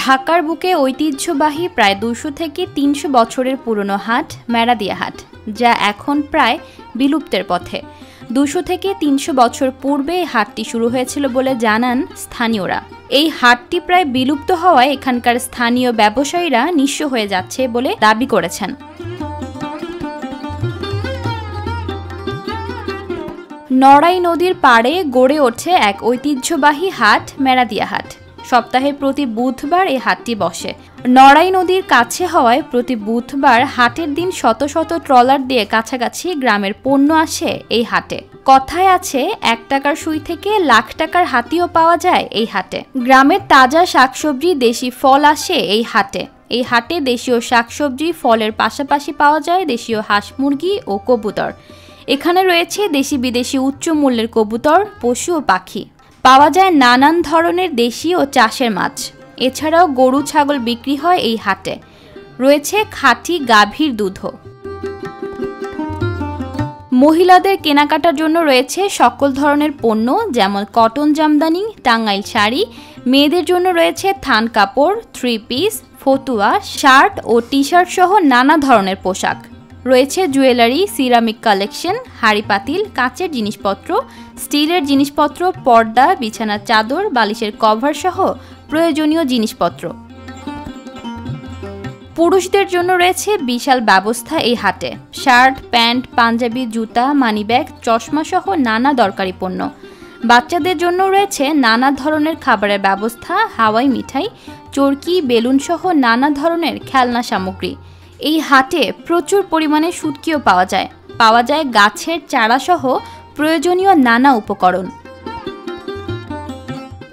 ঢাকার বুকে ঐতিহ্যবাহী প্রায় ২০০ থেকে ৩০০ বছরের পুরনো হাট মেরাদিয়া হাট, যা এখন প্রায় বিলুপ্তের পথে। ২০০ থেকে ৩০০ বছর পূর্বে এই হাটটি শুরু হয়েছিল বলে জানান স্থানীয়রা। এই হাটটি প্রায় বিলুপ্ত হওয়ায় এখানকার স্থানীয় ব্যবসায়ীরা নিঃস্ব হয়ে যাচ্ছে বলে দাবি করেছেন। নড়াই নদীর পাড়ে গড়ে ওঠে এক ঐতিহ্যবাহী হাট মেরাদিয়া হাট। সপ্তাহে প্রতি বুধবার এই হাটটি বসে। নড়াই নদীর কাছে হওয়ায় প্রতি বুধবার হাটের দিন শত শত ট্রলার দিয়ে কাছাকাছি গ্রামের পণ্য আসে এই হাটে। কথায় আছে ১ টাকার সুই থেকে লাখ টাকার হাতিও পাওয়া যায় এই হাটে। গ্রামের তাজা শাকসবজি, দেশি ফল আসে এই হাটে। এই হাটে দেশীয় শাকসবজি, ফলের পাশাপাশি পাওয়া যায় দেশীয় হাঁস, মুরগি ও কবুতর। এখানে রয়েছে দেশি বিদেশি উচ্চ মূল্যের কবুতর, পশু ও পাখি। পাওয়া যায় নানান ধরনের দেশি ও চাষের মাছ। এছাড়াও গরু, ছাগল বিক্রি হয় এই হাটে। রয়েছে খাঁটি গাভীর দুধও। মহিলাদের কেনাকাটার জন্য রয়েছে সকল ধরনের পণ্য, যেমন কটন জামদানি, টাঙ্গাইল শাড়ি। মেয়েদের জন্য রয়েছে থান কাপড়, 3 পিস, ফতুয়া, শার্ট ও টি শার্ট সহ নানা ধরনের পোশাক। রয়েছে জুয়েলারি, সিরামিক কালেকশন, হাঁড়ি পাতিল, কাচের জিনিসপত্র, স্টিলের জিনিসপত্র, পর্দা, বিছানার চাদর, বালিশের কভার সহ প্রয়োজনীয় জিনিসপত্র। পুরুষদের জন্য রয়েছে বিশাল ব্যবস্থা এই হাটে। শার্ট, প্যান্ট, পাঞ্জাবি, জুতা, মানিব্যাগ, চশমা সহ নানা দরকারি পণ্য। বাচ্চাদের জন্য রয়েছে নানা ধরনের খাবারের ব্যবস্থা, হাওয়াই মিঠাই, চরকি, বেলুন সহ নানা ধরনের খেলনা সামগ্রী। এই হাটে প্রচুর পরিমাণে শুটকিও পাওয়া যায় গাছের চারা সহ প্রয়োজনীয় নানা উপকরণ।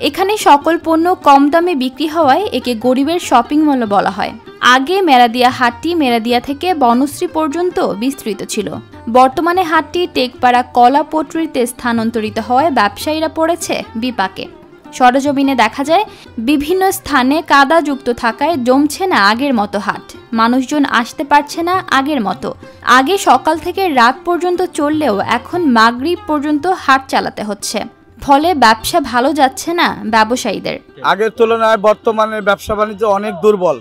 এখানে সকল পণ্য কম দামে বিক্রি হওয়ায় একে গরিবের শপিং মল বলা হয়। আগে মেরাদিয়া হাটটি মেরাদিয়া থেকে বনশ্রী পর্যন্ত বিস্তৃত ছিল। বর্তমানে হাটটি টেকপাড়া কলা পট্রিতে স্থানান্তরিত হওয়ায় ব্যবসায়ীরা পড়েছে বিপাকে। সরেজমিনে দেখা যায় বিভিন্ন স্থানে কাদা যুক্ত থাকায় জমছে না আগের মতো হাট। মানুষজন আসতে পারছে না আগের মতো। আগে সকাল থেকে রাত পর্যন্ত চললেও এখন মাগরিব পর্যন্ত হাট চালাতে হচ্ছে। ফলে ব্যবসা ভালো যাচ্ছে না ব্যবসায়ীদের। আগের তুলনায় বর্তমানে ব্যবসা বাণিজ্য অনেক দুর্বল।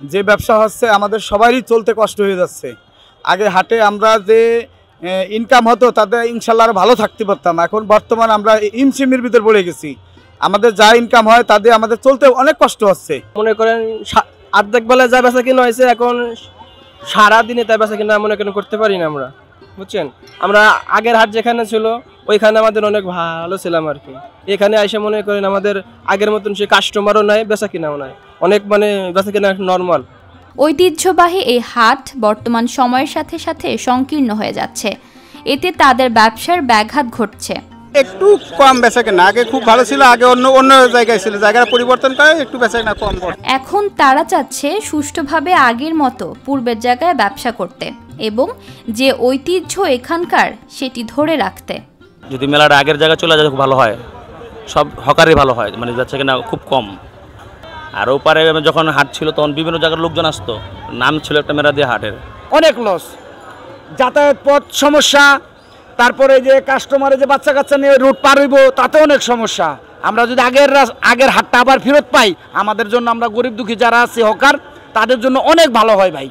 যে ব্যবসা হচ্ছে আমাদের সবারই চলতে কষ্ট হয়ে যাচ্ছে। আগে হাটে আমরা যে ইনকাম হতো তাতে ইনশাল্লাহ আরও ভালো থাকতে পারতাম। এখন বর্তমানে আমরা হিমশিমের ভিতর পড়ে গেছি। আমাদের যা ইনকাম হয় তাতে আমাদের চলতে অনেক কষ্ট হচ্ছে। মনে করেন অর্ধেক বেলা যা বেচা কিনা হয়েছে, এখন সারাদিনে তাই বেচা কিনা মনে করেন করতে পারি না আমরা, বুঝছেন। আমরা আগের হাট যেখানে ছিল ওইখানে আমাদের অনেক ভালো ছিলাম আর কি। এখানে এসে মনে করেন আমাদের আগের মতন সে কাস্টমারও নাই, বেচা কিনাও নাই, অনেক মানে বেচা কিনা নর্মাল। ঐতিহ্যবাহী এই হাট বর্তমান সময়ের সাথে সাথে সংকীর্ণ হয়ে যাচ্ছে। এতে তাদের ব্যবসার ব্যাঘাত ঘটছে। একটু কম বেচাকেনা, আগে খুব ভালো ছিল, আগে অন্য জায়গায় ছিল, জায়গাটা পরিবর্তন করে একটু বেচাকেনা কম করে। এখন তারা চাচ্ছে সুষ্ঠুভাবে আগের মতো পূর্বের জায়গায় ব্যবসা করতে এবং যে ঐতিহ্য এখানকার সেটি ধরে রাখতে। যদি মেলাটা আগের জায়গায় চলে যায় খুব ভালো হয়, সব হকারই ভালো হয়, মানে বেচাকেনা খুব কম। আর ওপারে যখন হাট ছিল তখন বিভিন্ন জায়গার লোকজন আসতো, নাম ছিল একটা মেরাদিয়া হাটের। অনেক লস, যাতায়াত পথ সমস্যা, তারপরে যে কাস্টমারে যে বাচ্চা কাচ্চা নিয়ে রুট পার হইব তাতে অনেক সমস্যা। আমরা যদি আগের হাটটা আবার ফেরত পাই, আমাদের জন্য, আমরা গরিব দুঃখী যারা আছে হকার, তাদের জন্য অনেক ভালো হয় ভাই।